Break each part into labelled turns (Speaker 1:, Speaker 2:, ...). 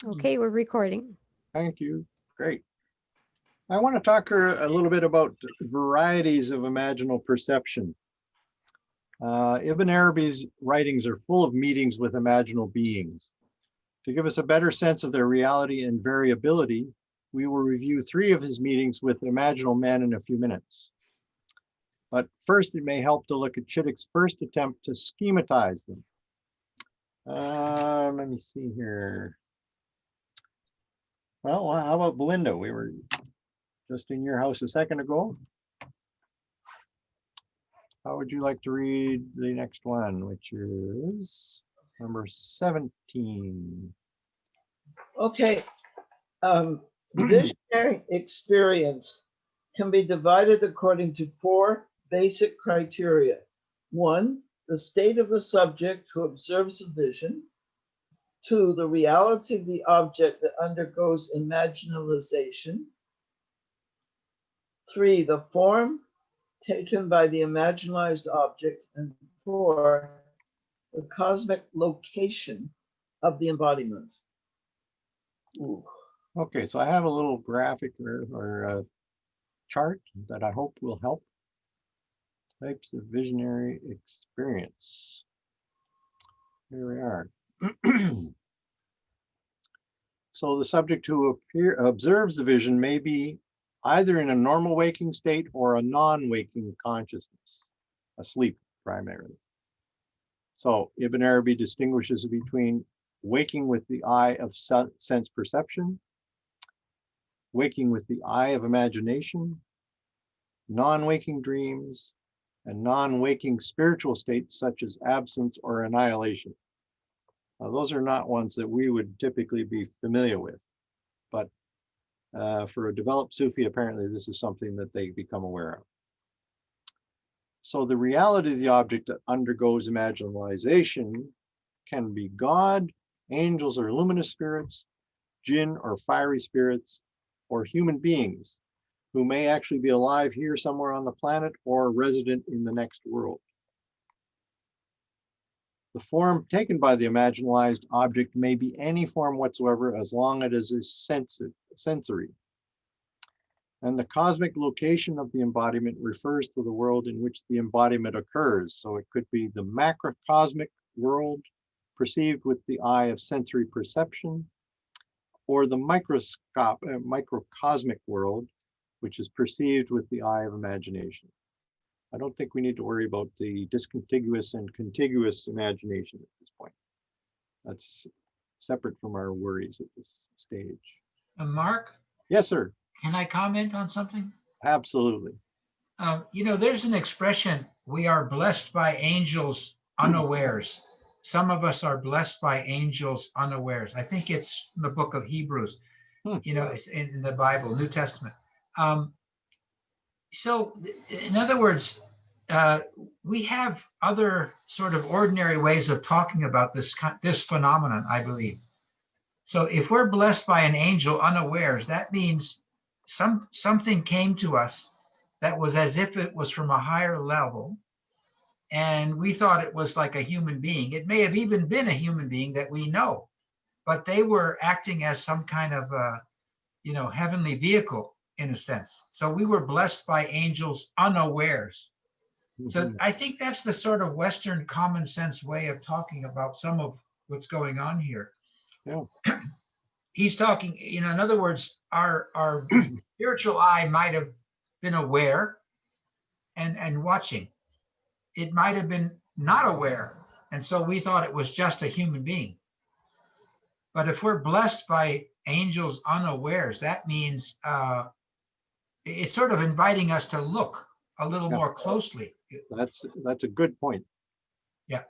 Speaker 1: Okay, we're recording.
Speaker 2: Thank you. Great. I want to talk a little bit about varieties of imaginal perception. Ibn Arabi's writings are full of meetings with imaginal beings. To give us a better sense of their reality and variability, we will review 3 of his meetings with imaginal men in a few minutes. But first, it may help to look at Chittick's first attempt to schematize them. Let me see here. Well, how about Belinda? We were just in your house a second ago. How would you like to read the next one, which is number 17?
Speaker 3: Okay. Visionary experience can be divided according to 4 basic criteria. 1, the state of the subject who observes a vision. 2, the reality of the object that undergoes imaginalization. 3, the form taken by the imaginalized object. And 4, the cosmic location of the embodiment. Ooh.
Speaker 2: Okay, so I have a little graphic or a chart that I hope will help. Types of visionary experience. Here we are. So the subject who observes the vision may be either in a normal waking state or a non-waking consciousness, asleep primarily. So Ibn Arabi distinguishes between waking with the eye of sense perception, waking with the eye of imagination, non-waking dreams, and non-waking spiritual states such as absence or annihilation. Now, those are not ones that we would typically be familiar with, but for a developed Sufi, apparently this is something that they become aware of. So the reality of the object that undergoes imaginalization can be God, angels or luminous spirits, jinn or fiery spirits, or human beings who may actually be alive here somewhere on the planet or resident in the next world. The form taken by the imaginalized object may be any form whatsoever as long as it is sensory. And the cosmic location of the embodiment refers to the world in which the embodiment occurs. So it could be the macrocosmic world perceived with the eye of sensory perception, or the microcosmic world, which is perceived with the eye of imagination. I don't think we need to worry about the discontiguous and contiguous imagination at this point. That's separate from our worries at this stage.
Speaker 4: Mark?
Speaker 2: Yes, sir.
Speaker 4: Can I comment on something?
Speaker 2: Absolutely.
Speaker 4: There's an expression, we are blessed by angels unawares. Some of us are blessed by angels unawares. I think it's in the book of Hebrews, it's in the Bible, New Testament. So in other words, we have other sort of ordinary ways of talking about this phenomenon, I believe. So if we're blessed by an angel unawares, that means something came to us that was as if it was from a higher level, and we thought it was like a human being. It may have even been a human being that we know, but they were acting as some kind of heavenly vehicle in a sense. So we were blessed by angels unawares. So I think that's the sort of Western common sense way of talking about some of what's going on here.
Speaker 2: Yeah.
Speaker 4: He's talking, in other words, our spiritual eye might have been aware and watching. It might have been not aware, and so we thought it was just a human being. But if we're blessed by angels unawares, that means it's sort of inviting us to look a little more closely.
Speaker 2: That's a good point.
Speaker 4: Yeah.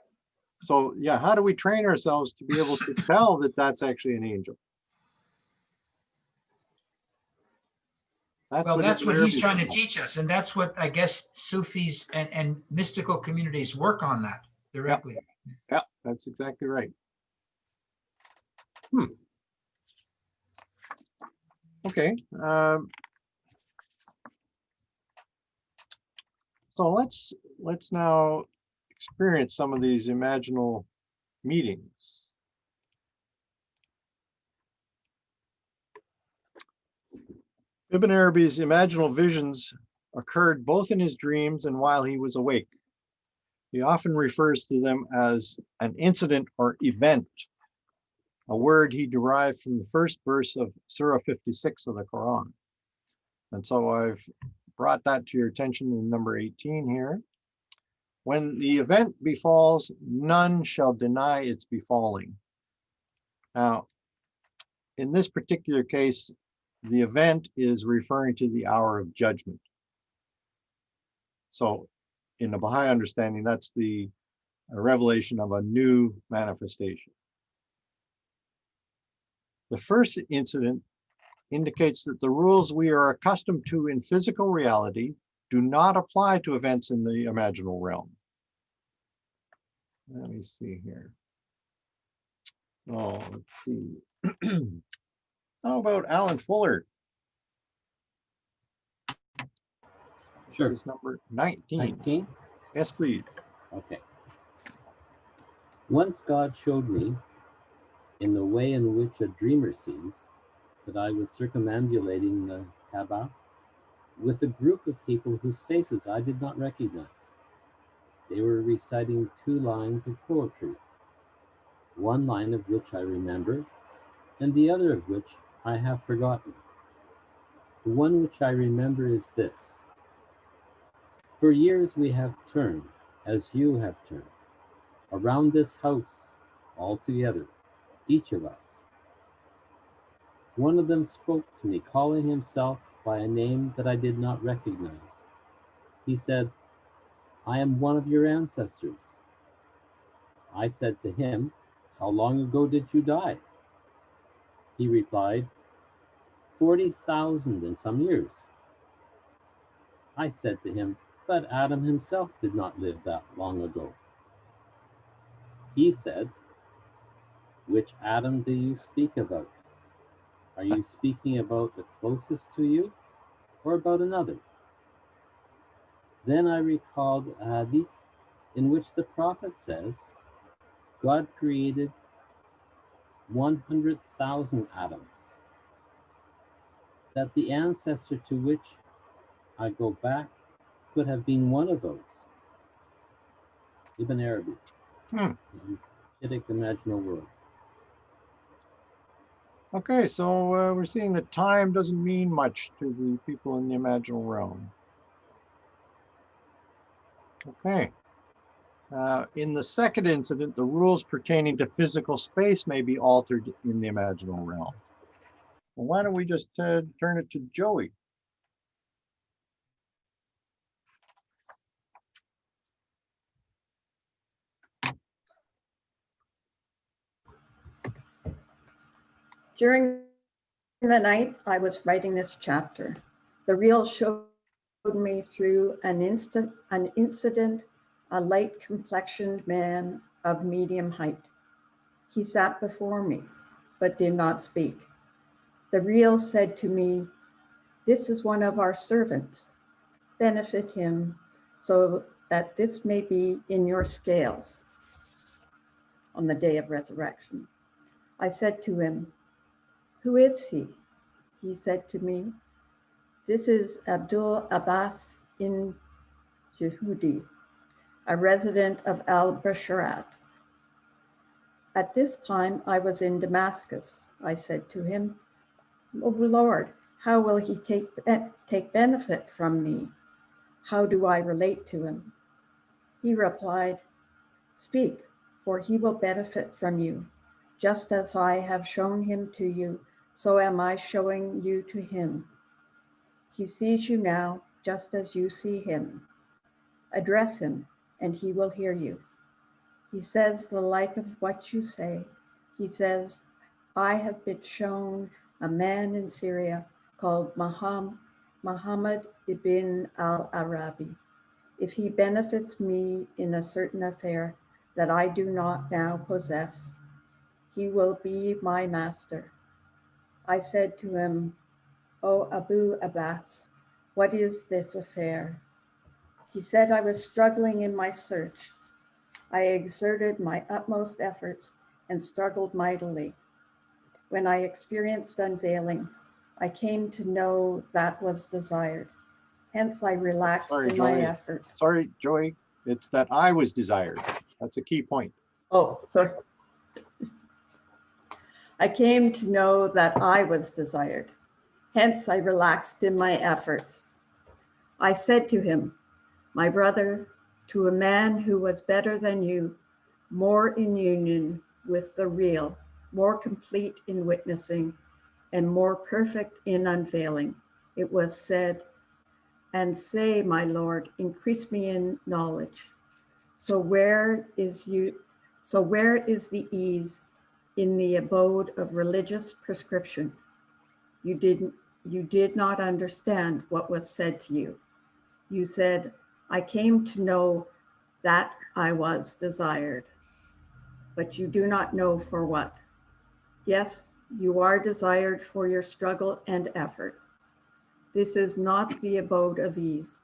Speaker 2: So yeah, how do we train ourselves to be able to tell that that's actually an angel?
Speaker 4: That's what he's trying to teach us, and that's what I guess Sufis and mystical communities work on that directly.
Speaker 2: Yeah, that's exactly right. Okay. So let's now experience some of these imaginal meetings. Ibn Arabi's imaginal visions occurred both in his dreams and while he was awake. He often refers to them as an incident or event, a word he derived from the first verse of Surah 56 of the Quran. And so I've brought that to your attention in number 18 here. When the event befalls, none shall deny its befalling. Now, in this particular case, the event is referring to the hour of judgment. So in the Baha'i understanding, that's the revelation of a new manifestation. The first incident indicates that the rules we are accustomed to in physical reality do not apply to events in the imaginal realm. Let me see here. So let's see. How about Alan Fuller?
Speaker 1: Sure.
Speaker 2: This is number 19.
Speaker 1: 19?
Speaker 2: Yes, please.
Speaker 1: Okay. Once God showed me, in the way in which a dreamer sees, that I was circumambulating the Kaaba with a group of people whose faces I did not recognize. They were reciting 2 lines of poetry, one line of which I remember, and the other of which I have forgotten. The one which I remember is this: for years we have turned, as you have turned, around this house all together, each of us. One of them spoke to me, calling himself by a name that I did not recognize. He said, "I am one of your ancestors." I said to him, "How long ago did you die?" He replied, 40,000 and some years. I said to him, "But Adam himself did not live that long ago." He said, "Which Adam do you speak about? Are you speaking about the closest to you or about another?" Then I recalled a hadith in which the Prophet says, God created 100,000 atoms, that the ancestor to which I go back could have been one of those. Ibn Arabi, Shitic Imaginal World.
Speaker 2: Okay, so we're seeing that time doesn't mean much to the people in the imaginal realm. Okay. In the second incident, the rules pertaining to physical space may be altered in the imaginal realm. Well, why don't we just turn it to Joey?
Speaker 5: During the night I was writing this chapter, the real showed me through an incident, a light-complexioned man of medium height. He sat before me, but did not speak. The real said to me, "This is one of our servants. Benefit him so that this may be in your scales on the day of resurrection." I said to him, "Who is he?" He said to me, "This is Abdul Abbas in Yehudi, a resident of al-Basharat." At this time I was in Damascus. I said to him, "O Lord, how will he take benefit from me? How do I relate to him?" He replied, "Speak, for he will benefit from you. Just as I have shown him to you, so am I showing you to him. He sees you now, just as you see him. Address him, and he will hear you. He says the like of what you say. He says, I have been shown a man in Syria called Muhammad ibn al-Arabi. If he benefits me in a certain affair that I do not now possess, he will be my master." I said to him, "O Abu Abbas, what is this affair?" He said, "I was struggling in my search. I exerted my utmost efforts and struggled mightily. When I experienced unveiling, I came to know that was desired. Hence I relaxed
Speaker 2: Sorry,
Speaker 5: in my
Speaker 2: Joy.
Speaker 5: effort.
Speaker 2: Sorry, Joy. It's that I was desired. That's a key point.
Speaker 5: Oh, sorry. I came to know that I was desired. Hence I relaxed in my effort. I said to him, my brother, to a man who was better than you, more in union with the real, more complete in witnessing, and more perfect in unveiling, it was said, and say, my Lord, increase me in knowledge. So where is the ease in the abode of religious prescription? You did not understand what was said to you. You said, I came to know that I was desired, but you do not know for what. Yes, you are desired for your struggle and effort. This is not the abode of ease.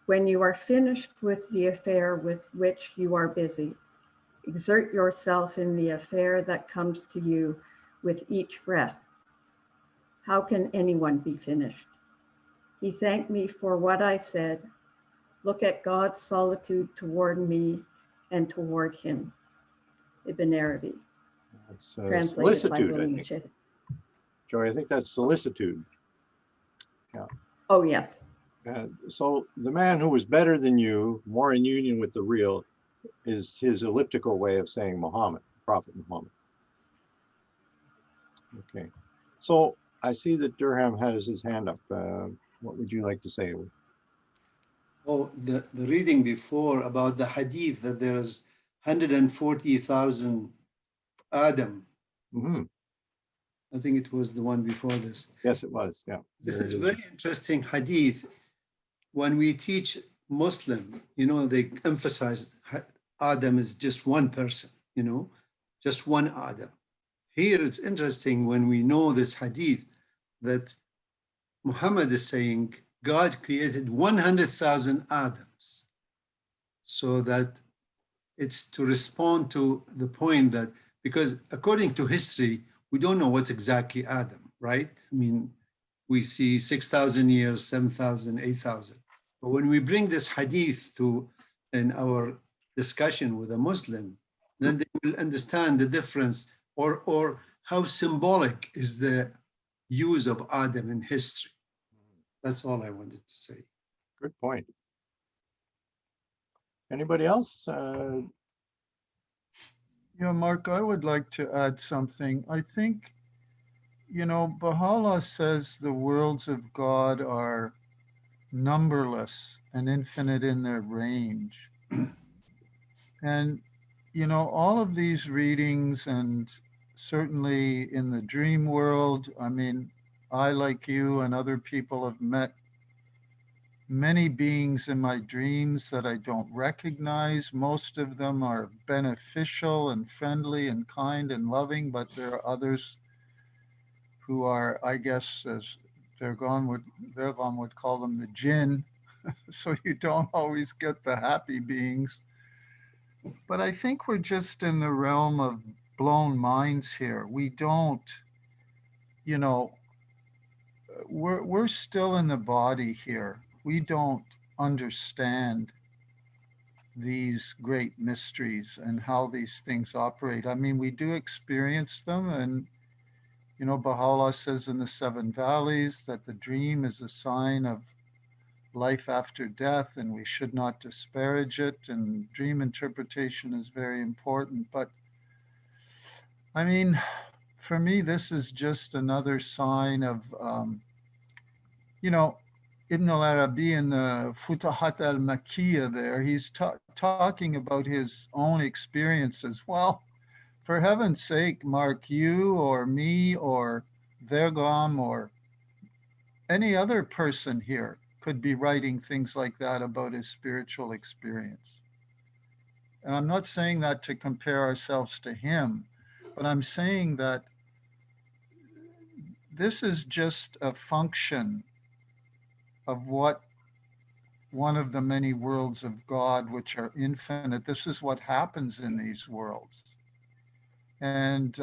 Speaker 5: When you are finished with the affair with which you are busy, exert yourself in the affair that comes to you with each breath. How can anyone be finished? He thanked me for what I said. Look at God's solitude toward me and toward him. Ibn Arabi,
Speaker 2: That's
Speaker 5: translated by
Speaker 2: solicitude, I
Speaker 5: William
Speaker 2: think.
Speaker 5: Shedd.
Speaker 2: Joy, I think that's solicitude.
Speaker 5: Oh, yes.
Speaker 2: So the man who was better than you, more in union with the real, is his elliptical way of saying Muhammad, Prophet Muhammad. Okay. So I see that Durham has his hand up. What would you like to say?
Speaker 6: Oh, the reading before about the hadith that there is 140,000 Adam.
Speaker 2: Mm-hmm.
Speaker 6: I think it was the one before this.
Speaker 2: Yes, it was. Yeah.
Speaker 6: This
Speaker 2: There
Speaker 6: is
Speaker 2: it
Speaker 6: very interesting hadith. When we teach Muslim, they emphasize Adam is just one person, just one Adam. Here it's interesting when we know this hadith that Muhammad is saying God created 100,000 Adams, so that it's to respond to the point that, because according to history, we don't know what's exactly Adam, right? I mean, we see 6,000 years, 7,000, 8,000. But when we bring this hadith in our discussion with a Muslim, then they will understand the difference or how symbolic is the use of Adam in history. That's all I wanted to say.
Speaker 2: Good point. Anybody else?
Speaker 7: Yeah, Mark, I would like to add something. I think, Baha'u'llah says the worlds of God are numberless and infinite in their range. And, all of these readings, and certainly in the dream world, I mean, I, like you and other people, have met many beings in my dreams that I don't recognize. Most of them are beneficial and friendly and kind and loving, but there are others who are, I guess, as Vergon would call them, the jinn. So you don't always get the happy beings. But I think we're just in the realm of blown minds here. We don't, we're still in the body here. We don't understand these great mysteries and how these things operate. I mean, we do experience them, and Baha'u'llah says in the Seven Valleys that the dream is a sign of life after death, and we should not disparage it, and dream interpretation is very important. But I mean, for me, this is just another sign of, Ibn al-Arabi in the Futuhat al-Makkiyah there, he's talking about his own experiences. Well, for heaven's sake, Mark, you or me or Vergam or any other person here could be writing things like that about his spiritual experience. And I'm not saying that to compare ourselves to him, but I'm saying that this is just a function of what one of the many worlds of God, which are infinite. This is what happens in these worlds. And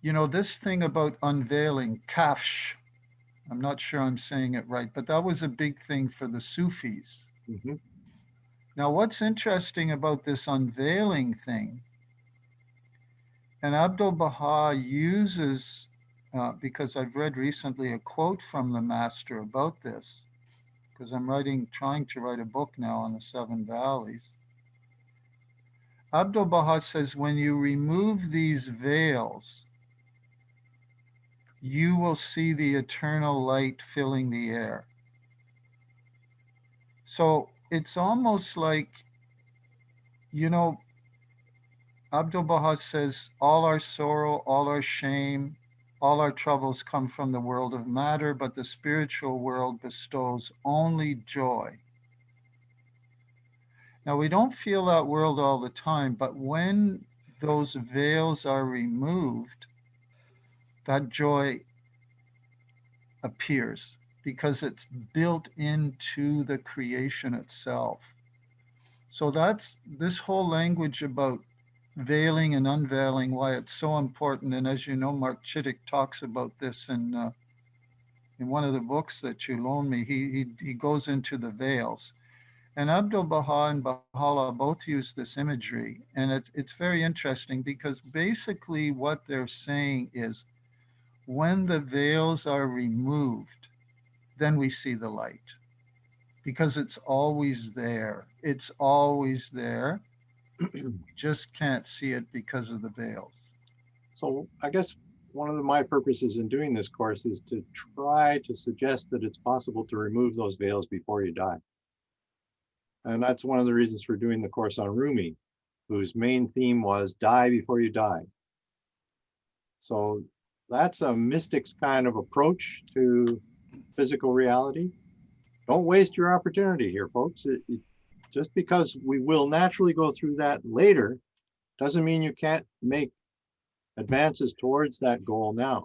Speaker 7: you know, this thing about unveiling, kafsh, I'm not sure I'm saying it right, but that was a big thing for the Sufis.
Speaker 2: Mhm.
Speaker 7: Now, what's interesting about this unveiling thing, and Abdul Baha uses, because I've read recently a quote from the master about this, because I'm trying to write a book now on the Seven Valleys. Abdul Baha says, when you remove these veils, you will see the eternal light filling the air. So it's almost like, you know, Abdul Baha says, all our sorrow, all our shame, all our troubles come from the world of matter, but the spiritual world bestows only joy. Now, we don't feel that world all the time, but when those veils are removed, that joy appears because it's built into the creation itself. So that's this whole language about veiling and unveiling, why it's so important. And as you know, Mark Chittick talks about this in one of the books that you loaned me. He goes into the veils. And Abdul Baha and Baha'u'llah both use this imagery. And it's very interesting because basically what they're saying is when the veils are removed, then we see the light because it's always there. It's always there. You just can't see it because of the veils.
Speaker 2: So I guess one of my purposes in doing this course is to try to suggest that it's possible to remove those veils before you die. And that's one of the reasons for doing the course on Rumi, whose main theme was die before you die. So that's a mystic's kind of approach to physical reality. Don't waste your opportunity here, folks. Just because we will naturally go through that later doesn't mean you can't make advances towards that goal now.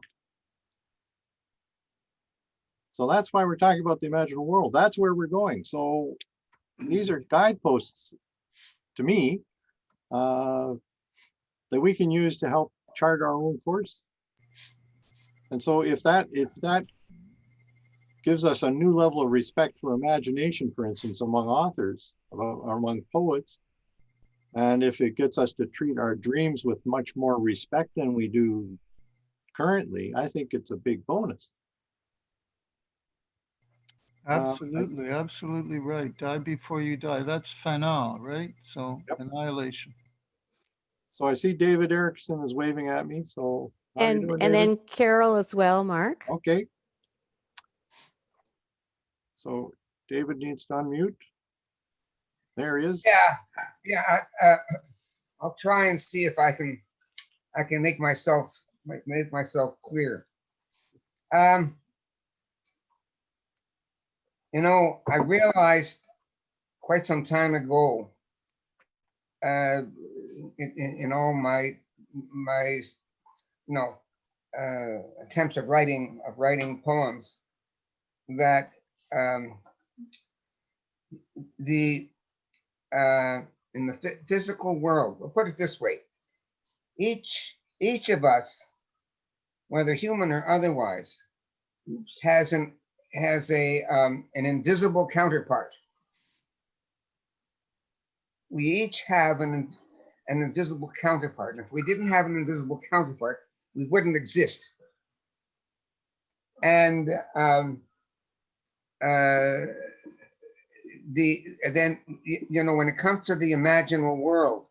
Speaker 2: So that's why we're talking about the imaginal world. That's where we're going. So these are guideposts to me that we can use to help chart our own course. And so if that gives us a new level of respect for imagination, for instance, among authors, or among poets, and if it gets us to treat our dreams with much more respect than we do currently, I think it's a big bonus.
Speaker 7: Absolutely, absolutely right. Die before you die. That's fana, right? So
Speaker 2: Yep.
Speaker 7: annihilation.
Speaker 2: So I see David Erickson is waving at me. So how you
Speaker 8: And
Speaker 2: doing,
Speaker 8: and
Speaker 2: David?
Speaker 8: then Carol as well, Mark.
Speaker 2: Okay. So David needs to unmute. There he is.
Speaker 9: Yeah. I'll try and see if I can make myself clear. You know, I realized quite some time ago, in all my attempts of writing poems, that in the physical world, we'll put it this way: each of us, whether human or otherwise, has an invisible counterpart. We each have an invisible counterpart. And if we didn't have an invisible counterpart, we wouldn't exist. And then when it comes to the imaginal world,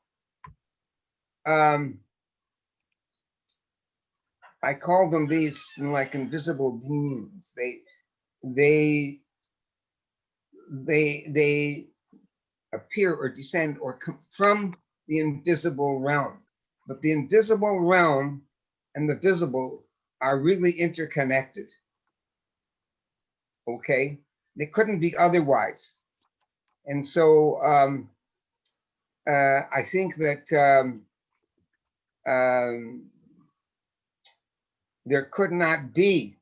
Speaker 9: I call them these like invisible beings. They appear or descend or come from the invisible realm. But the invisible realm and the visible are really interconnected. Okay? They couldn't be otherwise. And so I think that there could not be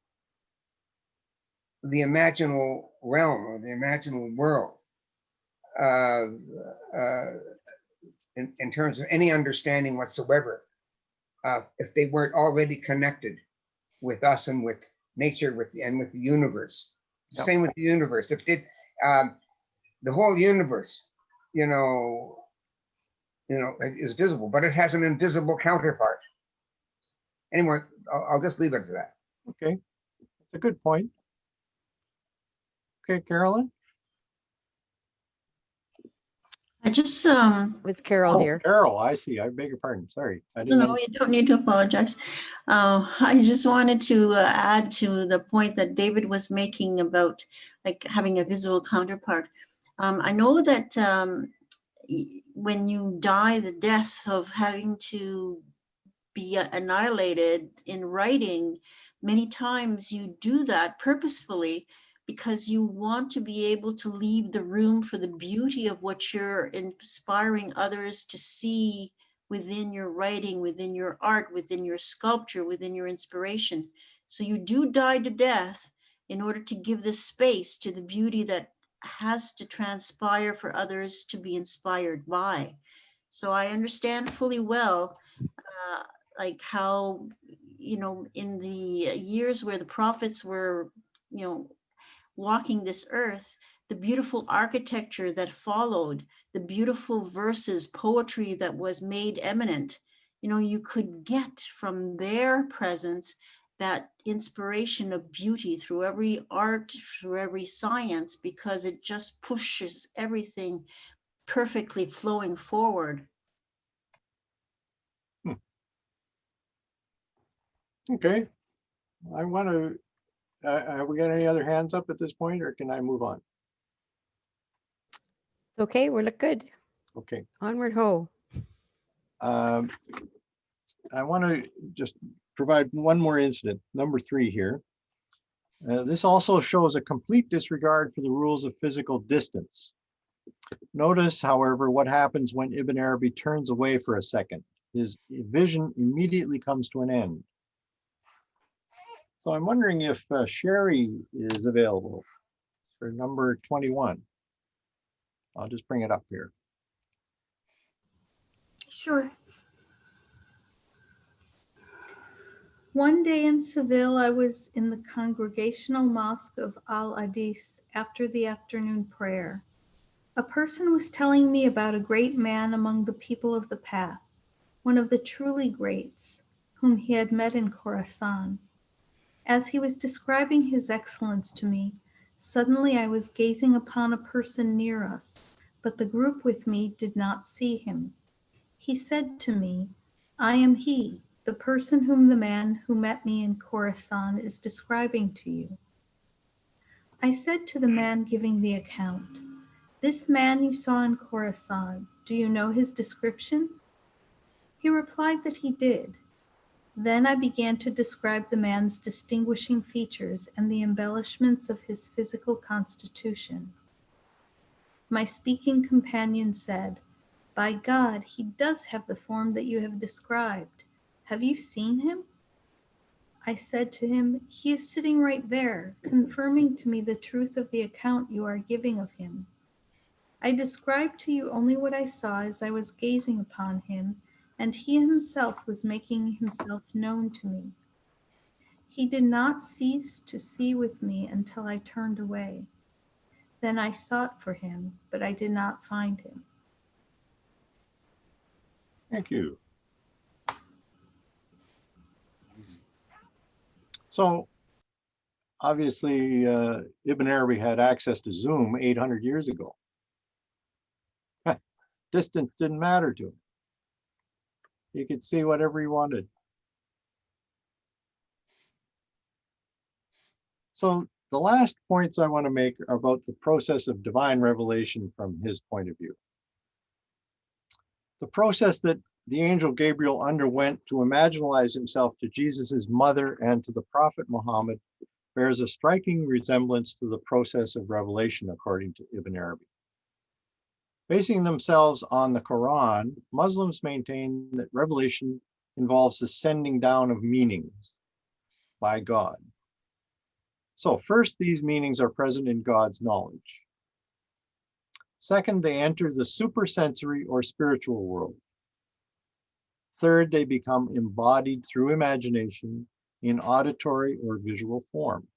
Speaker 9: the imaginal realm or the imaginal world in, terms of any understanding whatsoever if they weren't already connected with us and with nature, with the universe.
Speaker 2: Yep.
Speaker 9: Same with the universe. If it, the whole universe, is visible, but it has an invisible counterpart. Anyway, I'll just leave it to that.
Speaker 2: Okay, that's a good point. Okay, Carolyn?
Speaker 10: I just,
Speaker 8: It was Carol,
Speaker 2: Oh,
Speaker 8: dear.
Speaker 2: Carol, I see. I beg your pardon. Sorry. I didn't
Speaker 10: no,
Speaker 2: know.
Speaker 10: you don't need to apologize. I just wanted to add to the point that David was making about like having a visible counterpart. I know that when you die the death of having to be annihilated in writing, many times you do that purposefully because you want to be able to leave the room for the beauty of what you're inspiring others to see within your writing, within your art, within your sculpture, within your inspiration. So you do die to death in order to give this space to the beauty that has to transpire for others to be inspired by. So I understand fully well like how, in the years where the prophets were, walking this earth, the beautiful architecture that followed, the beautiful verses, poetry that was made eminent, you could get from their presence that inspiration of beauty through every art, through every science, because it just pushes everything perfectly flowing forward.
Speaker 2: Okay. I want to, have we got any other hands up at this point, or can I move on?
Speaker 8: It's okay. We look good.
Speaker 2: Okay.
Speaker 8: Onward ho.
Speaker 2: I want to just provide one more incident, number 3 here. This also shows a complete disregard for the rules of physical distance. Notice, however, what happens when Ibn Arabi turns away for a second. His vision immediately comes to an end. So I'm wondering if Sherry is available for number 21. I'll just bring it up here.
Speaker 11: Sure. One day in Seville, I was in the Congregational Mosque of Al-Adis after the afternoon prayer. A person was telling me about a great man among the people of the path, one of the truly greats, whom he had met in Khorasan. As he was describing his excellence to me, suddenly I was gazing upon a person near us, but the group with me did not see him. He said to me, "I am he, the person whom the man who met me in Khorasan is describing to you." I said to the man giving the account, "This man you saw in Khorasan, do you know his description?" He replied that he did. Then I began to describe the man's distinguishing features and the embellishments of his physical constitution. My speaking companion said, "By God, he does have the form that you have described. Have you seen him?" I said to him, "He is sitting right there, confirming to me the truth of the account you are giving of him. I described to you only what I saw as I was gazing upon him, and he himself was making himself known to me. He did not cease to see with me until I turned away. Then I sought for him, but I did not find him."
Speaker 2: Thank you. So obviously, Ibn Arabi had access to Zoom 800 years ago. Distance didn't matter to him. He could see whatever he wanted. So the last points I want to make are about the process of divine revelation from his point of view. The process that the angel Gabriel underwent to imaginalize himself to Jesus's mother and to the prophet Muhammad bears a striking resemblance to the process of revelation, according to Ibn Arabi. Basing themselves on the Quran, Muslims maintain that revelation involves the sending down of meanings by God. So first, these meanings are present in God's knowledge. Second, they enter the supersensory or spiritual world. Third, they become embodied through imagination in auditory or visual form.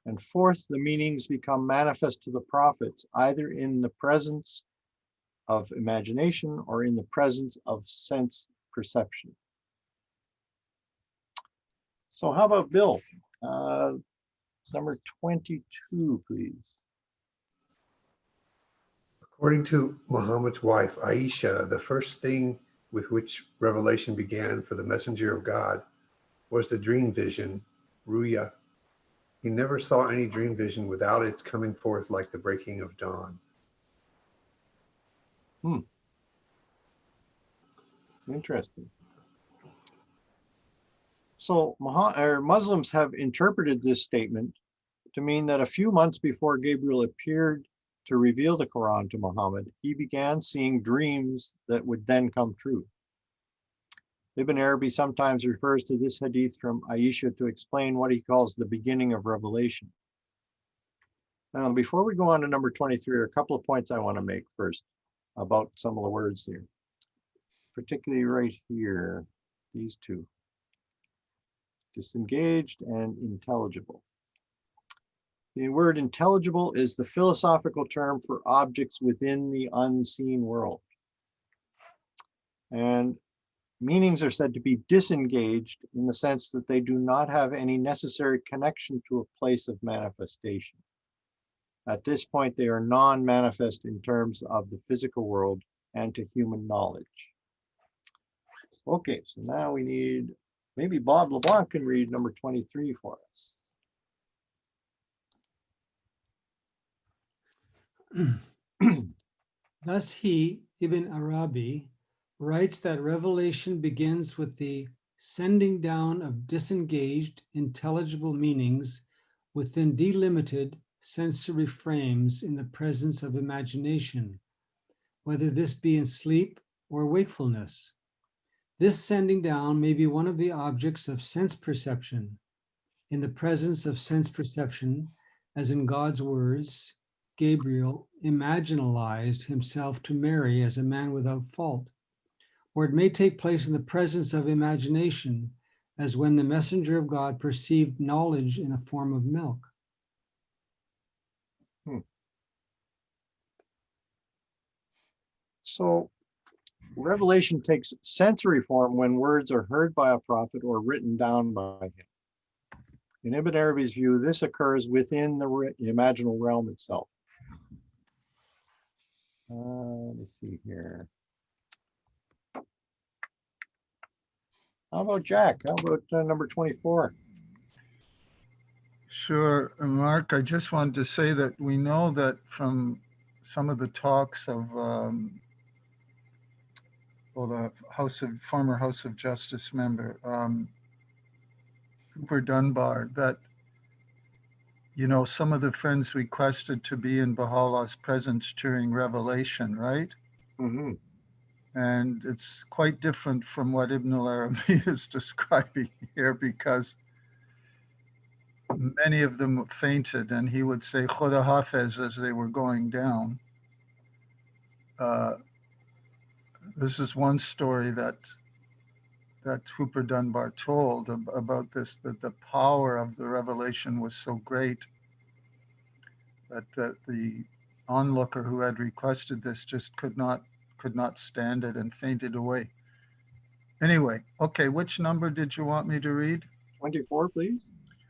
Speaker 2: And fourth, the meanings become manifest to the prophets, either in the presence of imagination or in the presence of sense perception. So how about Bill? Number 22, please.
Speaker 12: According to Muhammad's wife, Aisha, the first thing with which revelation began for the messenger of God was the dream vision, Ruya. He never saw any dream vision without its coming forth like the breaking of dawn.
Speaker 2: Interesting. So Muslims have interpreted this statement to mean that a few months before Gabriel appeared to reveal the Quran to Muhammad, he began seeing dreams that would then come true. Ibn Arabi sometimes refers to this hadith from Aisha to explain what he calls the beginning of revelation. Now, before we go on to number 23, a couple of points I want to make first about some of the words there, particularly right here, these two, disengaged and intelligible. The word intelligible is the philosophical term for objects within the unseen world. And meanings are said to be disengaged in the sense that they do not have any necessary connection to a place of manifestation. At this point, they are non-manifest in terms of the physical world and to human knowledge. Okay, so now we need, maybe Bob LeBlanc can read number 23 for us.
Speaker 13: Thus he, Ibn Arabi, writes that revelation begins with the sending down of disengaged, intelligible meanings within delimited sensory frames in the presence of imagination, whether this be in sleep or wakefulness. This sending down may be one of the objects of sense perception, in the presence of sense perception, as in God's words, Gabriel imaginalized himself to Mary as a man without fault. Or it may take place in the presence of imagination, as when the messenger of God perceived knowledge in the form of milk.
Speaker 2: So revelation takes sensory form when words are heard by a prophet or written down by him. In Ibn Arabi's view, this occurs within the imaginal realm itself. Let me see here. How about Jack? How about number 24?
Speaker 7: Sure, Mark, I just wanted to say that we know that from some of the talks of the former House of Justice member, Cooper Dunbar, that, you know, some of the friends requested to be in Baha'u'llah's presence during Revelation, right?
Speaker 2: Mm-hmm.
Speaker 7: And it's quite different from what Ibn al-Arabi is describing here, because many of them fainted, and he would say Khuda Hafez as they were going down. This is one story that Hooper Dunbar told about this, that the power of the revelation was so great that the onlooker who had requested this just could not stand it and fainted away. Anyway, okay, which number did you want me to read?
Speaker 2: 24, please.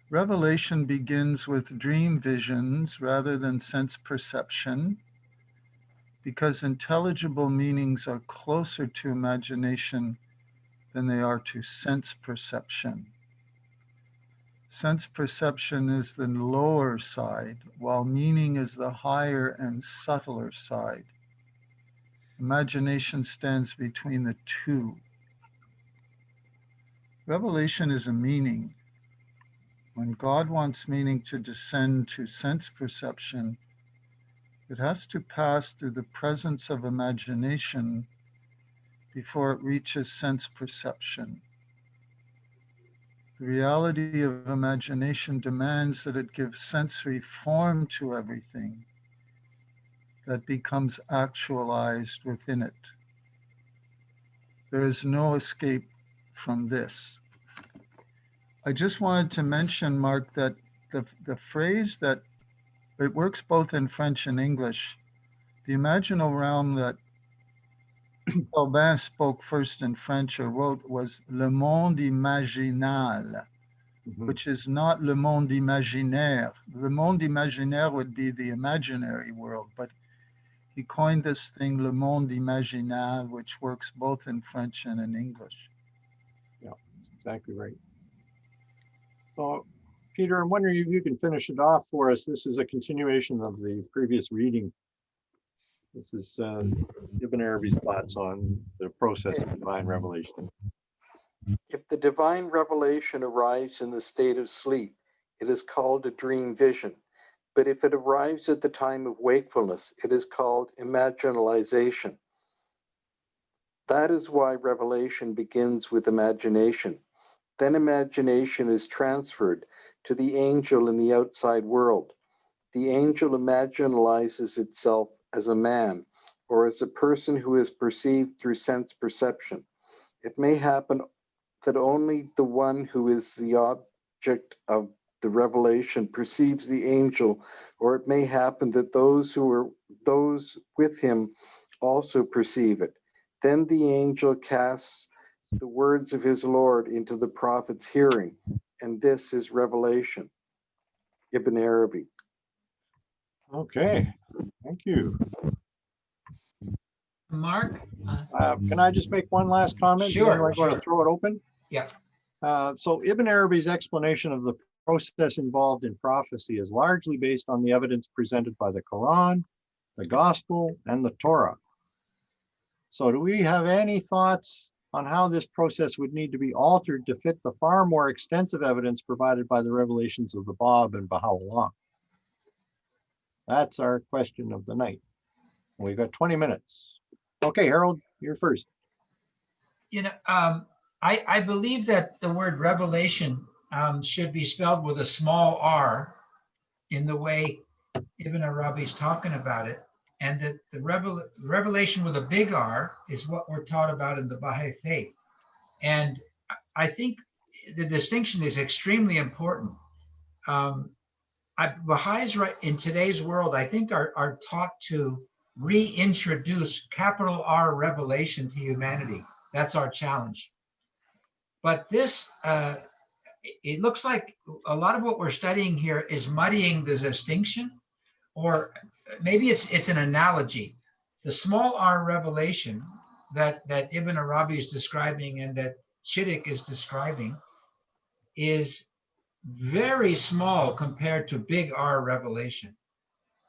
Speaker 7: Revelation begins with dream visions rather than sense perception, because intelligible meanings are closer to imagination than they are to sense perception. Sense perception is the lower side, while meaning is the higher and subtler side. Imagination stands between the two. Revelation is a meaning. When God wants meaning to descend to sense perception, it has to pass through the presence of imagination before it reaches sense perception. The reality of imagination demands that it gives sensory form to everything that becomes actualized within it. There is no escape from this. I just wanted to mention, Mark, that the phrase that it works both in French and English. The imaginal realm that Aubin spoke first in French or wrote was le monde imaginal, which is not le monde imaginaire. Le monde imaginaire would be the imaginary world, but he coined this thing le monde imaginal, which works both in French and in English.
Speaker 2: Yeah, that's exactly right. So, Peter, I'm wondering if you can finish it off for us. This is a continuation of the previous reading. This is Ibn Arabi's thoughts on the process of divine revelation.
Speaker 14: If the divine revelation arrives in the state of sleep, it is called a dream vision. But if it arrives at the time of wakefulness, it is called imaginalization. That is why revelation begins with imagination. Then imagination is transferred to the angel in the outside world. The angel imaginalizes itself as a man or as a person who is perceived through sense perception. It may happen that only the one who is the object of the revelation perceives the angel, or it may happen that those with him also perceive it. Then the angel casts the words of his Lord into the prophet's hearing, and this is revelation. Ibn Arabi.
Speaker 2: Okay, thank you.
Speaker 4: Mark?
Speaker 2: Can I just make one last comment?
Speaker 4: Sure,
Speaker 2: Then we're going to
Speaker 4: sure.
Speaker 2: throw it open.
Speaker 4: Yeah.
Speaker 2: So Ibn Arabi's explanation of the process involved in prophecy is largely based on the evidence presented by the Quran, the Gospel, and the Torah. So do we have any thoughts on how this process would need to be altered to fit the far more extensive evidence provided by the revelations of the Bab and Baha'u'llah? That's our question of the night. We've got 20 minutes. Okay, Harold, you're first.
Speaker 4: You know, I believe that the word revelation should be spelled with a small r in the way Ibn Arabi is talking about it, and that the revelation with a big R is what we're taught about in the Baha'i faith. And I think the distinction is extremely important. Baha'is in today's world, I think, are taught to reintroduce capital R revelation to humanity. That's our challenge. But this, it looks like a lot of what we're studying here is muddying the distinction, or maybe it's an analogy. The small R revelation that Ibn Arabi is describing and that Chittick is describing is very small compared to big R revelation.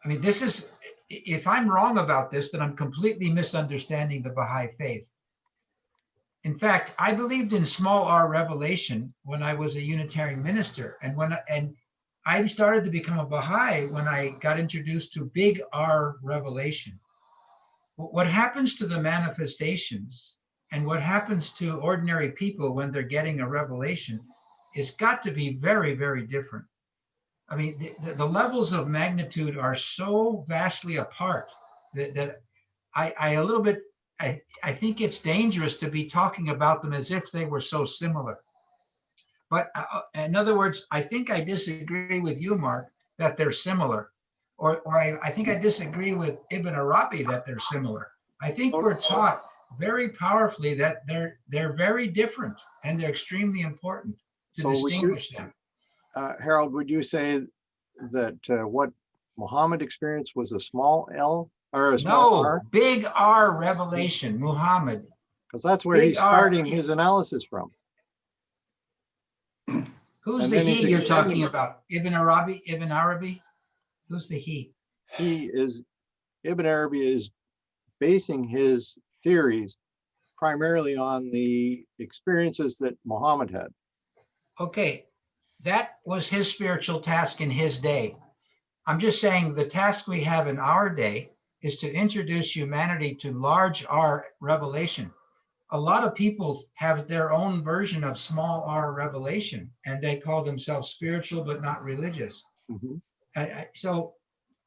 Speaker 4: I mean, this is, if I'm wrong about this, then I'm completely misunderstanding the Baha'i faith. In fact, I believed in small R revelation when I was a Unitarian minister, and I started to become a Baha'i when I got introduced to big R revelation. What happens to the manifestations and what happens to ordinary people when they're getting a revelation is got to be very, very different. I mean, the levels of magnitude are so vastly apart that I think it's dangerous to be talking about them as if they were so similar. But in other words, I think I disagree with you, Mark, that they're similar. Or I think I disagree with Ibn Arabi that they're similar. I think we're taught very powerfully that they're very different and they're extremely important to distinguish them.
Speaker 2: Harold, would you say that what Muhammad experienced was a small L or a small R?
Speaker 4: No, big R revelation, Muhammad.
Speaker 2: Because that's where he's starting his analysis from.
Speaker 4: Who's the he you're talking about? Ibn Arabi? Who's the he?
Speaker 2: Ibn Arabi is basing his theories primarily on the experiences that Muhammad had.
Speaker 4: Okay, that was his spiritual task in his day. I'm just saying the task we have in our day is to introduce humanity to large R revelation. A lot of people have their own version of small R revelation, and they call themselves spiritual but not religious. Mm-hmm. So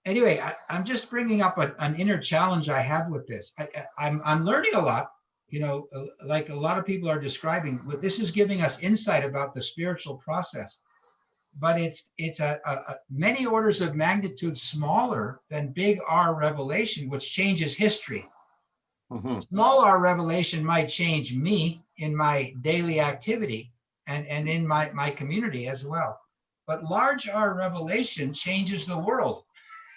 Speaker 4: anyway, I'm just bringing up an inner challenge I have with this. I'm learning a lot, like a lot of people are describing, this is giving us insight about the spiritual process, but it's a many orders of magnitude smaller than big R revelation, which changes history.
Speaker 2: Mhm.
Speaker 4: Small R revelation might change me in my daily activity and in my community as well. But large R revelation changes the world.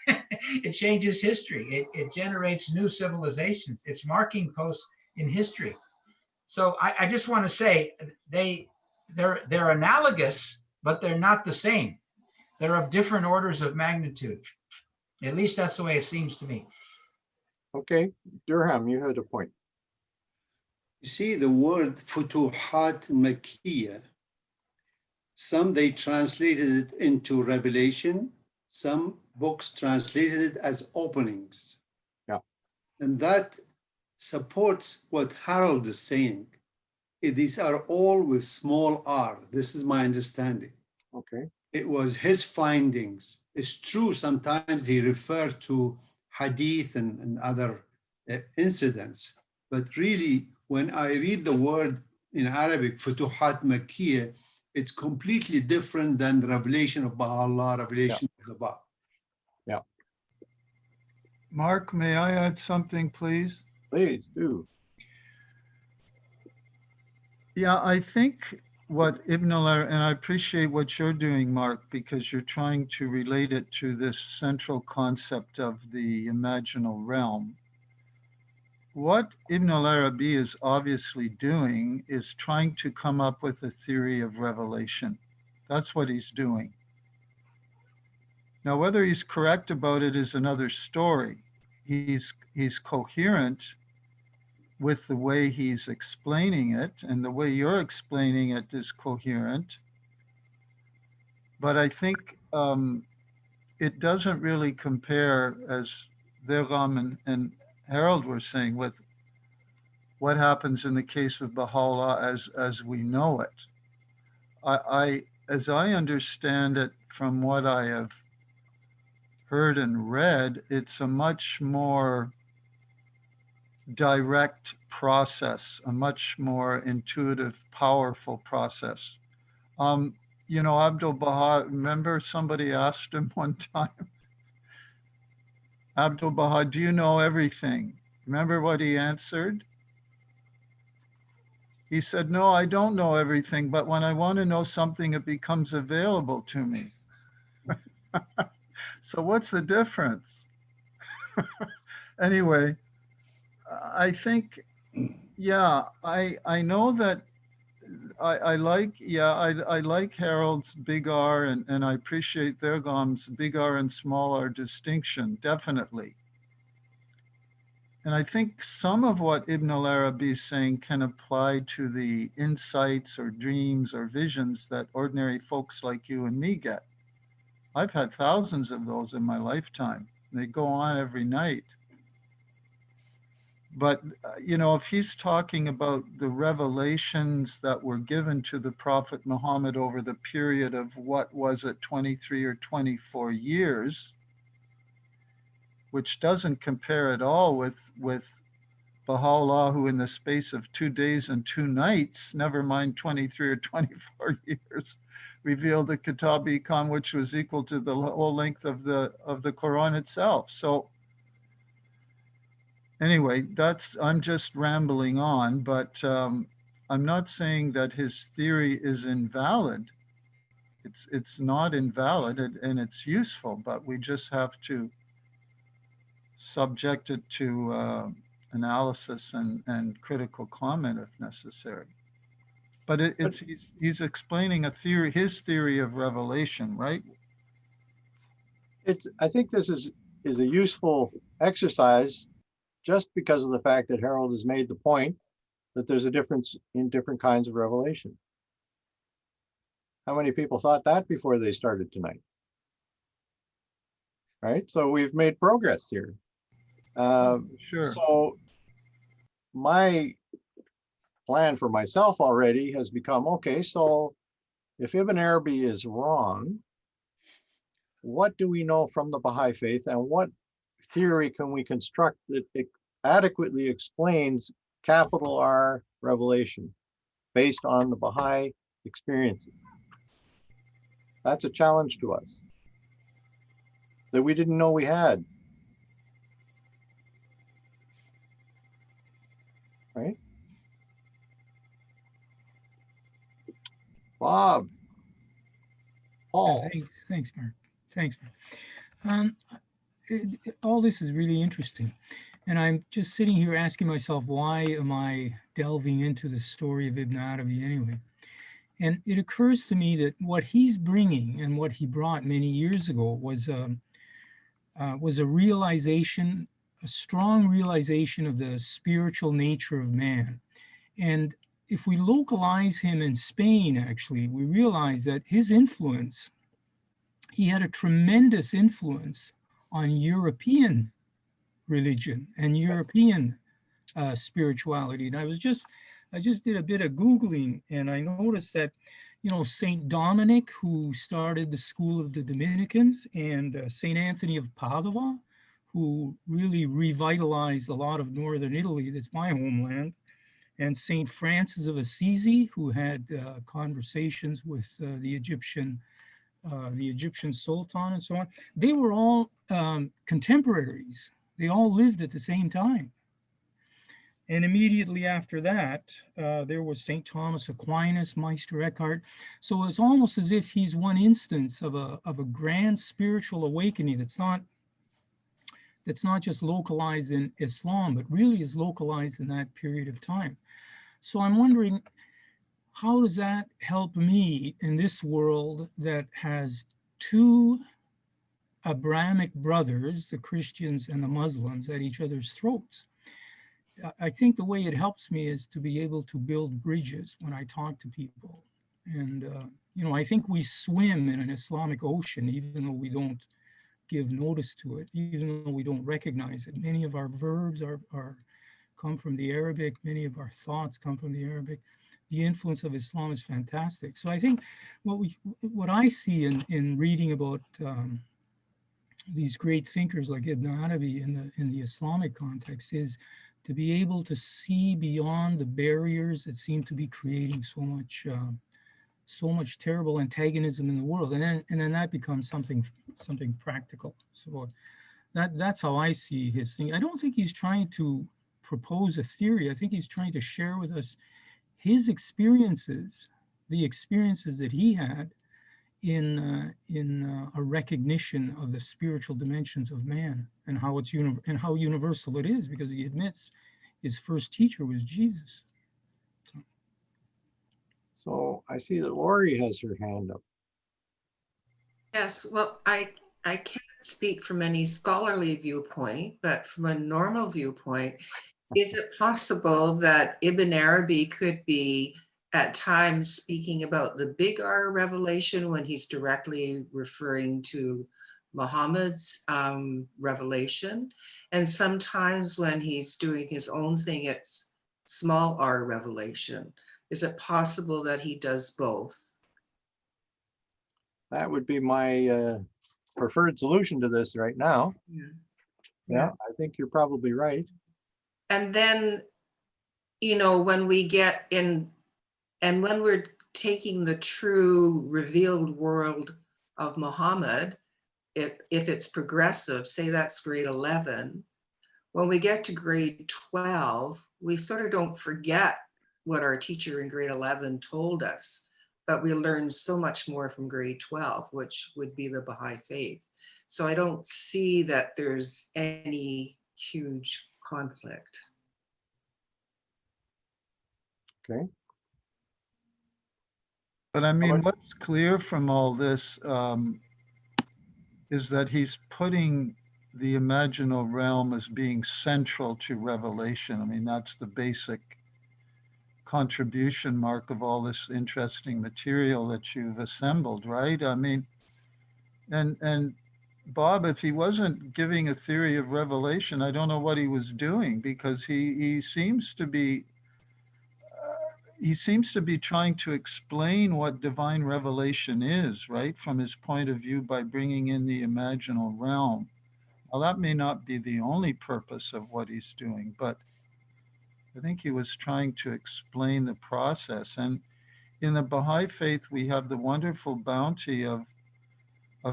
Speaker 4: It changes history. It generates new civilizations. It's marking posts in history. So I just want to say they're analogous, but they're not the same. They're of different orders of magnitude. At least that's the way it seems to me.
Speaker 2: Okay, Durham, you had a point.
Speaker 6: You see the word Futuhat Makkiyah. Some they translated it into revelation. Some books translated it as openings.
Speaker 2: Yeah.
Speaker 6: And that supports what Harold is saying. These are all with small r. This is my understanding.
Speaker 2: Okay.
Speaker 6: It was his findings. It's true, sometimes he referred to hadith and other incidents, but really, when I read the word in Arabic, Futuhat Makkiyah, it's completely different than the revelation of Baha'u'llah, revelation of the Bab.
Speaker 2: Yeah.
Speaker 7: Mark, may I add something, please?
Speaker 2: Please do.
Speaker 7: Yeah, I think what Ibn al-Arabi, and I appreciate what you're doing, Mark, because you're trying to relate it to this central concept of the imaginal realm. What Ibn al-Arabi is obviously doing is trying to come up with a theory of revelation. That's what he's doing. Now, whether he's correct about it is another story. He's coherent with the way he's explaining it, and the way you're explaining it is coherent. But I think it doesn't really compare, as Vergham and Harold were saying, with what happens in the case of Baha'u'llah as we know it. As I understand it from what I have heard and read, it's a much more direct process, a much more intuitive, powerful process. Abdul Baha, remember somebody asked him one time, Abdul Baha, do you know everything? Remember what he answered? He said, no, I don't know everything, but when I want to know something, it becomes available to me. So what's the difference? Anyway, I think, yeah, I know that I like Harold's big R and I appreciate Vergham's big R and small r distinction, definitely. And I think some of what Ibn al-Arabi is saying can apply to the insights or dreams or visions that ordinary folks like you and me get. I've had thousands of those in my lifetime. They go on every night. But, if he's talking about the revelations that were given to the Prophet Muhammad over the period of, what was it, 23 or 24 years, which doesn't compare at all with Baha'u'llah, who in the space of 2 days and 2 nights, never mind 23 or 24 years, revealed the Kitab-i-Khan, which was equal to the whole length of the Quran itself. So anyway, I'm just rambling on, but I'm not saying that his theory is invalid. It's not invalid and it's useful, but we just have to subject it to analysis and critical comment if necessary. But he's explaining his theory of revelation, right?
Speaker 2: I think this is a useful exercise just because of the fact that Harold has made the point that there's a difference in different kinds of revelation. How many people thought that before they started tonight? Right, so we've made progress here.
Speaker 7: Sure.
Speaker 2: So my plan for myself already has become, okay, so if Ibn Arabi is wrong, what do we know from the Baha'i faith and what theory can we construct that adequately explains capital R revelation based on the Baha'i experiences. That's a challenge to us that we didn't know we had. Right? Bob, Paul.
Speaker 15: Thanks, Mark. Thanks, Mark. All this is really interesting. And I'm just sitting here asking myself, why am I delving into the story of Ibn Arabi anyway? And it occurs to me that what he's bringing and what he brought many years ago was a realization, a strong realization of the spiritual nature of man. And if we localize him in Spain, actually, we realize that his influence, he had a tremendous influence on European religion and European spirituality. And I just did a bit of Googling, and I noticed that, Saint Dominic, who started the school of the Dominicans, and Saint Anthony of Padua, who really revitalized a lot of northern Italy, that's my homeland, and Saint Francis of Assisi, who had conversations with the Egyptian Sultan and so on. They were all contemporaries. They all lived at the same time. And immediately after that, there was St. Thomas Aquinas, Meister Eckhart. So it's almost as if he's one instance of a grand spiritual awakening that's not just localized in Islam, but really is localized in that period of time. So I'm wondering, how does that help me in this world that has two Abrahamic brothers, the Christians and the Muslims, at each other's throats? I think the way it helps me is to be able to build bridges when I talk to people. And, I think we swim in an Islamic ocean, even though we don't give notice to it, even though we don't recognize it. Many of our verbs come from the Arabic. Many of our thoughts come from the Arabic. The influence of Islam is fantastic. So I think what I see in reading about these great thinkers like Ibn Arabi in the Islamic context is to be able to see beyond the barriers that seem to be creating so much terrible antagonism in the world, and then that becomes something practical. So that's how I see his thing. I don't think he's trying to propose a theory. I think he's trying to share with us his experiences, the experiences that he had in a recognition of the spiritual dimensions of man and how how universal it is, because he admits his first teacher was Jesus.
Speaker 2: So I see that Lori has her hand up.
Speaker 16: Yes, well, I can't speak from any scholarly viewpoint, but from a normal viewpoint, is it possible that Ibn Arabi could be at times speaking about the big R revelation when he's directly referring to Muhammad's revelation, and sometimes when he's doing his own thing, it's small R revelation? Is it possible that he does both?
Speaker 2: That would be my preferred solution to this right now. Yeah, I think you're probably right.
Speaker 16: And then, when we get in, and when we're taking the true revealed world of Muhammad, if it's progressive, say that's grade 11, when we get to grade 12, we sort of don't forget what our teacher in grade 11 told us, but we learn so much more from grade 12, which would be the Baha'i faith. So I don't see that there's any huge conflict.
Speaker 2: Okay.
Speaker 7: But I mean, what's clear from all this is that he's putting the imaginal realm as being central to revelation. I mean, that's the basic contribution, Mark, of all this interesting material that you've assembled, right? I mean, and Bob, if he wasn't giving a theory of revelation, I don't know what he was doing, because he seems to be trying to explain what divine revelation is, right, from his point of view, by bringing in the imaginal realm. Now, that may not be the only purpose of what he's doing, but I think he was trying to explain the process. And in the Baha'i faith, we have the wonderful bounty of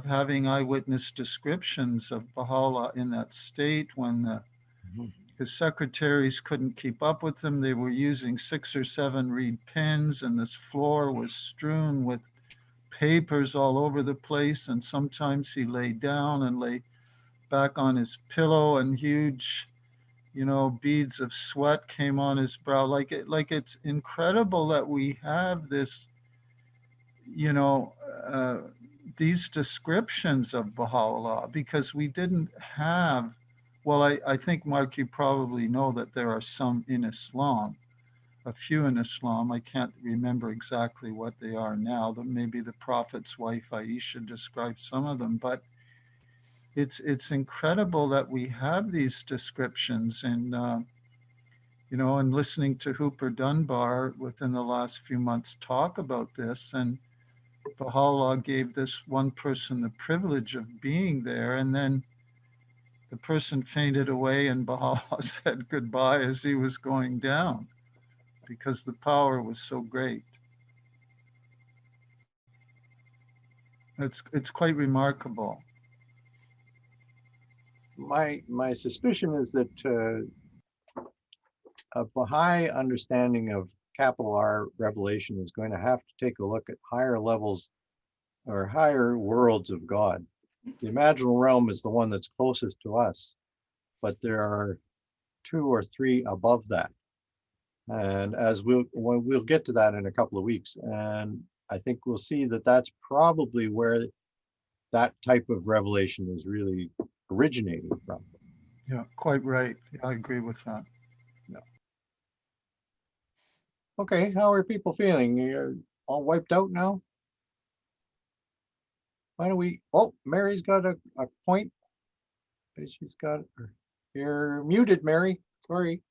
Speaker 7: having eyewitness descriptions of Baha'u'llah in that state when his secretaries couldn't keep up with him. They were using 6 or 7 reed pens, and this floor was strewn with papers all over the place. And sometimes he lay down and lay back on his pillow, and huge, beads of sweat came on his brow. Like it's incredible that we have this, these descriptions of Baha'u'llah, because we didn't have, well, I think, Mark, you probably know that there are some in Islam, a few in Islam. I can't remember exactly what they are now. Maybe the Prophet's wife, Aisha, described some of them, but it's incredible that we have these descriptions. And, and listening to Hooper Dunbar within the last few months talk about this, and Baha'u'llah gave this one person the privilege of being there, and then the person fainted away, and Baha'u'llah said goodbye as he was going down, because the power was so great. It's quite remarkable.
Speaker 2: My suspicion is that a Baha'i understanding of capital R revelation is going to have to take a look at higher levels or higher worlds of God. The imaginal realm is the one that's closest to us, but there are 2 or 3 above that. And as we'll get to that in a couple of weeks, and I think we'll see that that's probably where that type of revelation is really originating from.
Speaker 7: Yeah, quite right. I agree with that.
Speaker 2: Yeah. Okay, how are people feeling? You're all wiped out now? Why don't we, oh, Mary's got a point. She's got, you're muted, Mary. Sorry.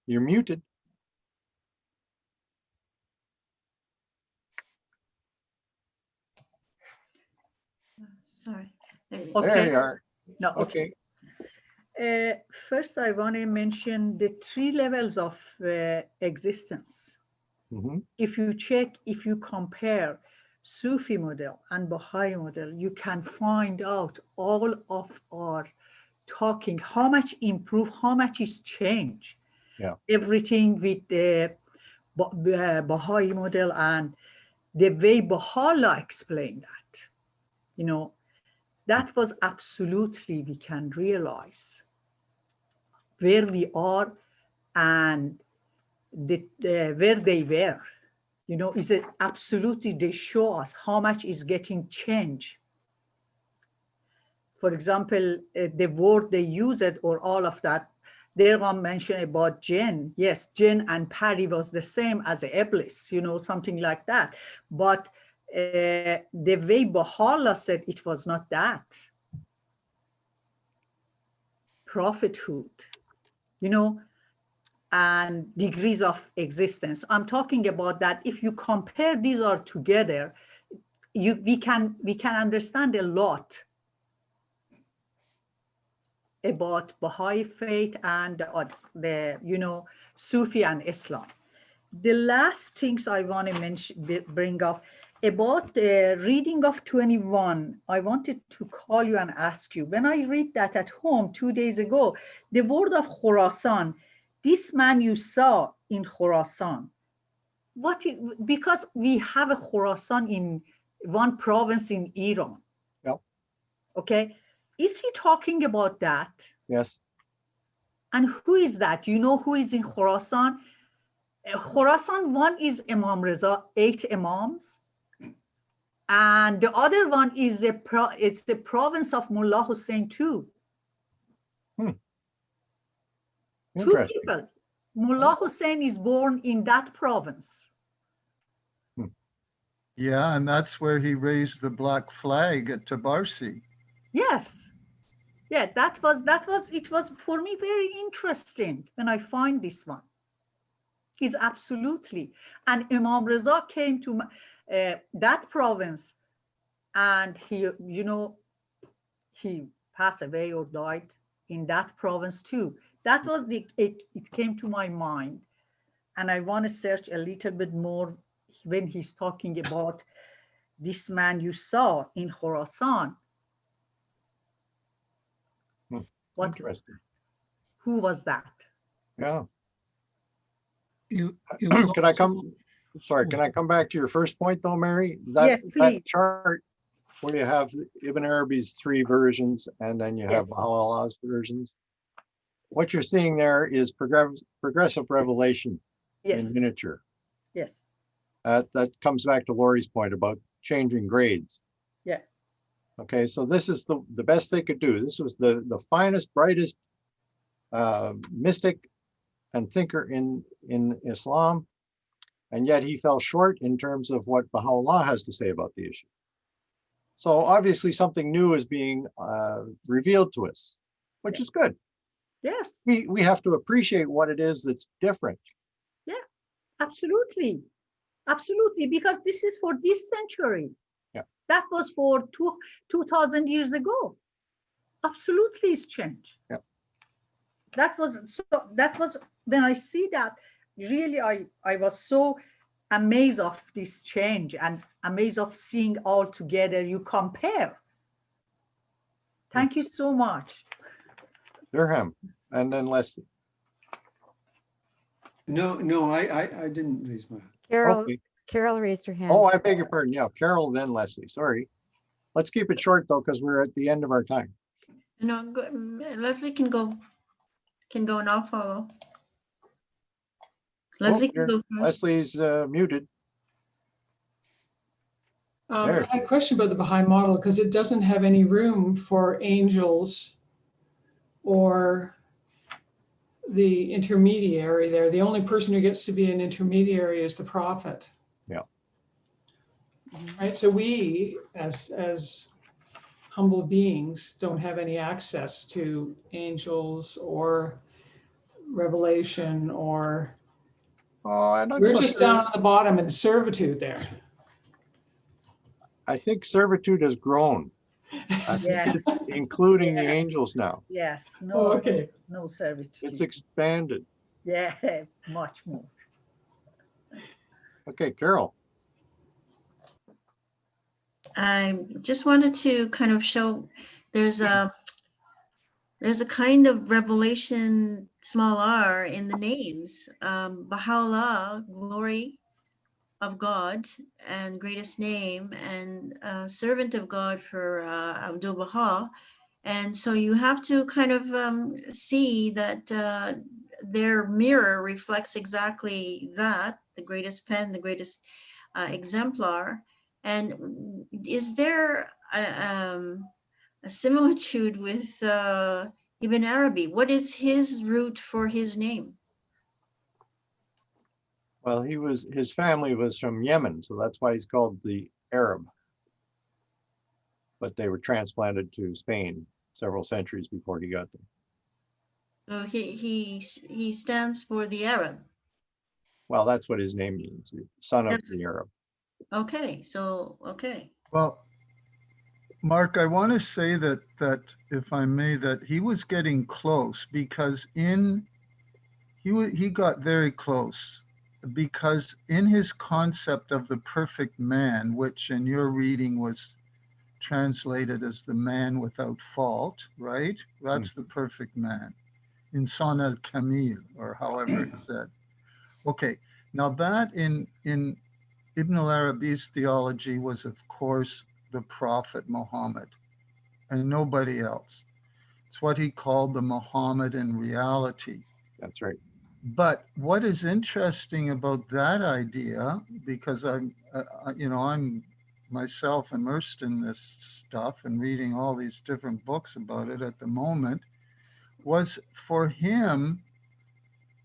Speaker 2: You're muted.
Speaker 10: Sorry.
Speaker 2: There you are.
Speaker 17: No,
Speaker 2: Okay.
Speaker 17: First, I want to mention the 3 levels of existence. If you compare Sufi model and Baha'i model, you can find out all of our talking, how much improve, how much is change.
Speaker 2: Yeah.
Speaker 17: Everything with the Baha'i model and the way Baha'u'llah explained that, that was absolutely, we can realize where we are and where they were. Is it absolutely, they show us how much is getting changed. For example, the word they use it or all of that, they're going to mention about jinn. Yes, jinn and pari was the same as a iblis, something like that. But the way Baha'u'llah said it was not that. Prophethood, and degrees of existence. I'm talking about that. If you compare these are together, we can understand a lot about Baha'i faith and the Sufi and Islam. The last things I want to bring up about the reading of 21, I wanted to call you and ask you, when I read that at home 2 days ago, the word of Khorasan, this man you saw in Khorasan, because we have a Khorasan in one province in Iran.
Speaker 2: Yep.
Speaker 17: Okay. Is he talking about that?
Speaker 2: Yes.
Speaker 17: And who is that? You know who is in Khorasan? Khorasan, one is Imam Reza, 8 Imams. And the other one is it's the province of Mullah Hussein too. Two people. Mullah Hussein is born in that province.
Speaker 7: Yeah, and that's where he raised the black flag at Tabarsi.
Speaker 17: Yes. Yeah, it was for me very interesting when I find this one. He's absolutely. And Imam Reza came to that province and he passed away or died in that province too. That was it came to my mind. And I want to search a little bit more when he's talking about this man you saw in Khorasan. What
Speaker 2: Interesting.
Speaker 17: Who was that?
Speaker 2: Yeah.
Speaker 15: It was
Speaker 2: Can I
Speaker 15: also-
Speaker 2: can I come back to your first point though, Mary? That,
Speaker 17: Yes, please.
Speaker 2: That chart where you have Ibn Arabi's 3 versions and then you have
Speaker 17: Yes.
Speaker 2: Baha'u'llah's versions. What you're seeing there is progressive revelation
Speaker 17: Yes.
Speaker 2: in miniature.
Speaker 17: Yes.
Speaker 2: That comes back to Laurie's point about changing grades.
Speaker 17: Yeah.
Speaker 2: Okay, so this is the best they could do. This was the finest, brightest mystic and thinker in Islam, and yet he fell short in terms of what Baha'u'llah has to say about the issue. So obviously something new is being revealed to us, which is good.
Speaker 17: Yes.
Speaker 2: We have to appreciate what it is that's different.
Speaker 17: Yeah, absolutely. Absolutely, because this is for this century.
Speaker 2: Yeah.
Speaker 17: That was for 2,000 years ago. Absolutely, it's changed.
Speaker 2: Yeah.
Speaker 17: That was when I see that, really I was so amazed of this change and amazed of seeing all together. You compare. Thank you so much.
Speaker 2: Durham, and then Leslie.
Speaker 6: No, I didn't raise my hand.
Speaker 8: Carol,
Speaker 2: Okay.
Speaker 8: Carol raised her hand.
Speaker 2: Oh, I beg your pardon. Yeah, Carol, then Leslie. Sorry. Let's keep it short though, because we're at the end of our time.
Speaker 10: No, Leslie can go and I'll follow. Leslie can go first.
Speaker 2: Leslie's muted.
Speaker 18: I had a question about the Baha'i model because it doesn't have any room for angels or the intermediary there. The only person who gets to be an intermediary is the prophet.
Speaker 2: Yeah.
Speaker 18: Right. So we, as humble beings, don't have any access to angels or revelation, or we're
Speaker 2: so
Speaker 18: just
Speaker 2: sure.
Speaker 18: down on the bottom in servitude there.
Speaker 2: I think servitude has grown. I think
Speaker 17: Yes.
Speaker 2: it's including the
Speaker 17: Yes.
Speaker 2: angels now.
Speaker 17: Yes. No.
Speaker 18: Oh, okay.
Speaker 17: No servitude.
Speaker 2: It's expanded.
Speaker 17: Yeah, much more.
Speaker 2: Okay, Carol.
Speaker 10: I just wanted to kind of show there's a kind of revelation, small r, in the names. Baha'u'llah, glory of God and greatest name, and servant of God for Abdul Baha. And so you have to kind of see that their mirror reflects exactly that, the greatest pen, the greatest exemplar. And is there a similitude with Ibn Arabi? What is his root for his name?
Speaker 2: Well, his family was from Yemen, so that's why he's called the Arab. But they were transplanted to Spain several centuries before he got there.
Speaker 10: So he stands for the Arab.
Speaker 2: Well, that's what his name means, the son of the Arab.
Speaker 10: Okay, so okay.
Speaker 7: Well, Mark, I want to say that if I may, that he was getting close because he got very close because in his concept of the perfect man, which in your reading was translated as the man without fault, right? That's the perfect man. Insan al-Kamil, or however it's said. Okay, now that in Ibn al-Arabi's theology was, of course, the Prophet Muhammad and nobody else. It's what he called the Mohammedan reality.
Speaker 2: That's right.
Speaker 7: But what is interesting about that idea, because I'm myself immersed in this stuff and reading all these different books about it at the moment, was for him,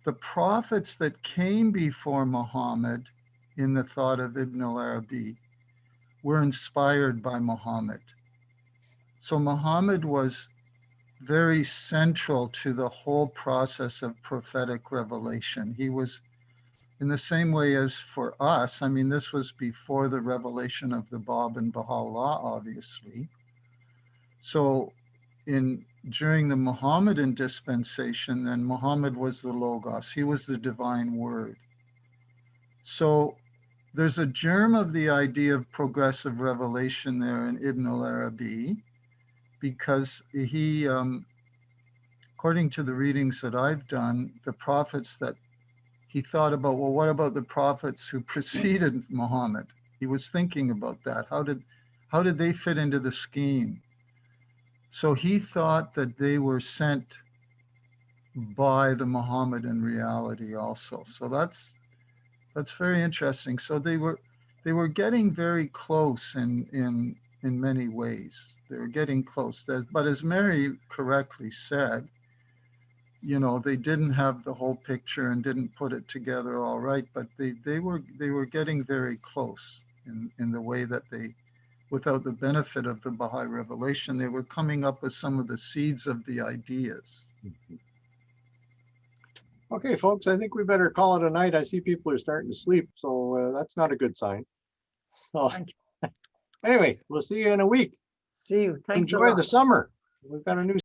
Speaker 7: the prophets that came before Muhammad in the thought of Ibn al-Arabi were inspired by Muhammad. So Muhammad was very central to the whole process of prophetic revelation. He was, in the same way as for us, I mean, this was before the revelation of the Bab and Baha'u'llah, obviously. So in during the Mohammedan dispensation, then Muhammad was the Logos. He was the divine word. So there's a germ of the idea of progressive revelation there in Ibn al-Arabi, because he, according to the readings that I've done, the prophets that he thought about, well, what about the prophets who preceded Muhammad? He was thinking about that. How did they fit into the scheme? So he thought that they were sent by the Mohammedan reality also. So that's very interesting. So they were getting very close in many ways. They were getting close. But as Mary correctly said, you know, they didn't have the whole picture and didn't put it together all right, but they were getting very close in the way that they, without the benefit of the Baha'i revelation, they were coming up with some of the seeds of the ideas.
Speaker 2: Okay, folks, I think we better call it a night. I see people are starting to sleep, so that's not a good sign. So anyway, we'll see you in a week.
Speaker 17: See you. Thanks a
Speaker 2: Enjoy
Speaker 17: lot.
Speaker 2: the summer. We've got a new